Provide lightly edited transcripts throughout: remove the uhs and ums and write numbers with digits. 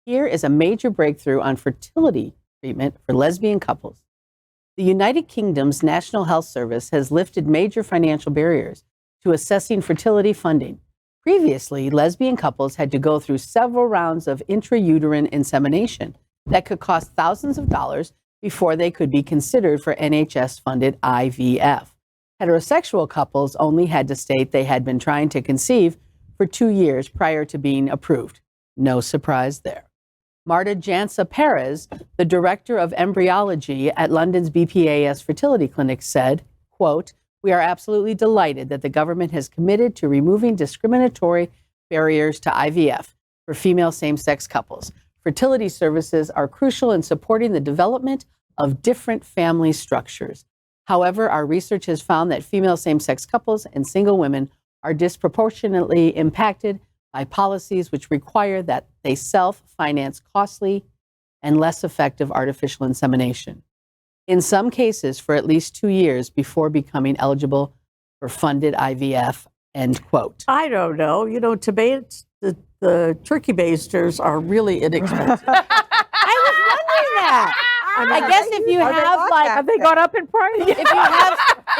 Here is a major breakthrough on fertility treatment for lesbian couples. The United Kingdom's National Health Service has lifted major financial barriers to assessing fertility funding. Previously, lesbian couples had to go through several rounds of intrauterine insemination that could cost thousands of dollars before they could be considered for NHS-funded IVF. Heterosexual couples only had to state they had been trying to conceive for 2 years prior to being approved. No surprise there. Marta Jansa Peres, the director of embryology at London's BPAS fertility clinic, said, quote, "We are absolutely delighted that the government has committed to removing discriminatory barriers to IVF for female same-sex couples. Fertility services are crucial in supporting the development of different family structures. However, our research has found that female same-sex couples and single women are disproportionately impacted by policies which require that they self-finance costly and less effective artificial insemination, in some cases for at least 2 years before becoming eligible for funded IVF," end quote. I don't know. You know, the turkey basters are really inexpensive. I was wondering that. I guess if you have like, have they gone up in price? if you have,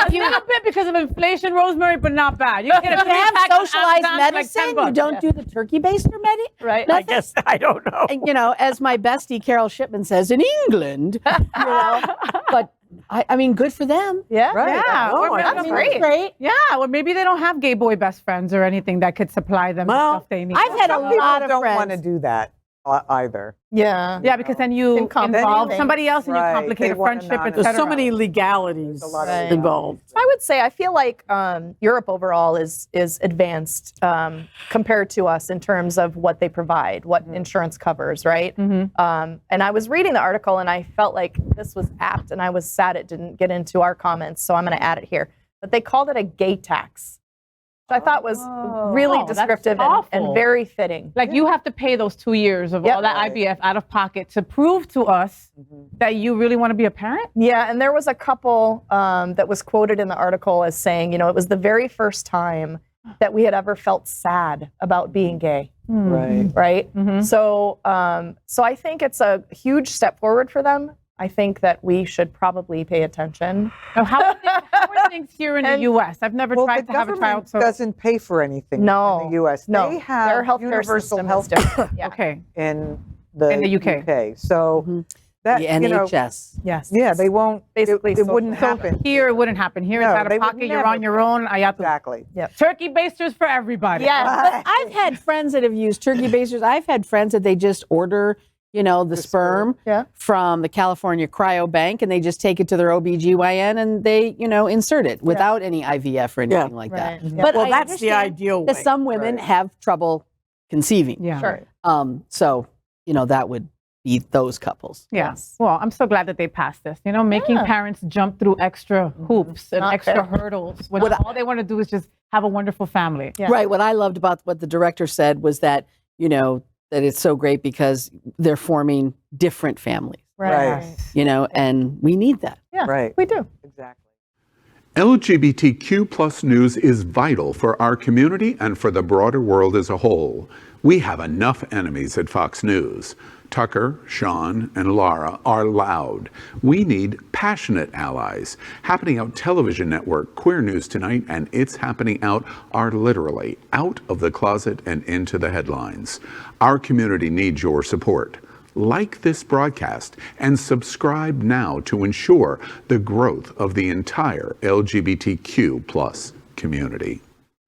A little bit because of inflation, Rosemary, but not bad. You can get a if you have three-pack on socialized Amazon for like medicine, $10. you don't do the turkey baster Right. I guess, I don't know. And, you know, as my bestie Carol Shipman says, in England, you know, but I mean, good for them. Yeah. Right. Yeah. Oh, Or that's maybe- That's great. Yeah. Well, maybe they don't have gay boy best friends or anything that could supply them Well, with stuff they need. I've had a Some people lot of don't friends. want to do that either. Yeah. Yeah, because then you Involve involve things. somebody else and you Right. complicate They a wanna friendship, not- etc. There's so many legalities There's a lot of Right. involved. I would say I feel like Europe overall is advanced compared to us in terms of what they provide, what insurance covers, right? And I was reading the article and I felt like this was apt, and I was sad it didn't get into our comments, so I'm going to add it here. But they called it a gay tax, which I thought was really Oh, that's descriptive and awful. very fitting. Like you have to pay those 2 years of all that IVF out of pocket to prove to us that you really want to be a parent. Yeah, and there was a couple that was quoted in the article as saying, you know, it was the very first time that we had ever felt sad about being gay, Right. right? So, so I think it's a huge step forward for them. I think that we should probably pay attention. Now, how are things here in the U.S.? I've never Well, tried the to have a government child. So doesn't pay for anything No, in the U.S. no, They have their healthcare universal system health is different. Yeah. okay, in the UK. So that, The you know, NHS. Yes. yeah, they won't. Basically it social wouldn't health. happen. here it wouldn't happen. Here it's No, out they of would pocket. You're never on your own. Exactly. Turkey basters for everybody. Yeah. But I've had friends that have used turkey basters. I've had friends that they just order, you know, the sperm Yeah. from the California Cryo Bank, and they just take it to their OBGYN and they, you know, insert it without any IVF or anything like Right. that. Yeah. But Well, I that's the understand ideal that way. some women Right. have trouble conceiving. Yeah. Sure. So, you know, that would be those couples. Yes. Well, I'm so glad that they passed this. You know, making parents jump through extra hoops and Not extra fair. hurdles when all they want to do is just have a wonderful family. Yeah. Right. What I loved about what the director said was that, you know, that it's so great because they're forming different families, Right. you know, and we need that. Yeah. Right. We do. Exactly. LGBTQ plus news is vital for our community and for the broader world as a whole. We have enough enemies at Fox News. Tucker, Sean, and Laura are loud. We need passionate allies. Happening Out Television Network, Queer News Tonight, and It's Happening Out are literally out of the closet and into the headlines. Our community needs your support. Like this broadcast and subscribe now to ensure the growth of the entire LGBTQ plus community.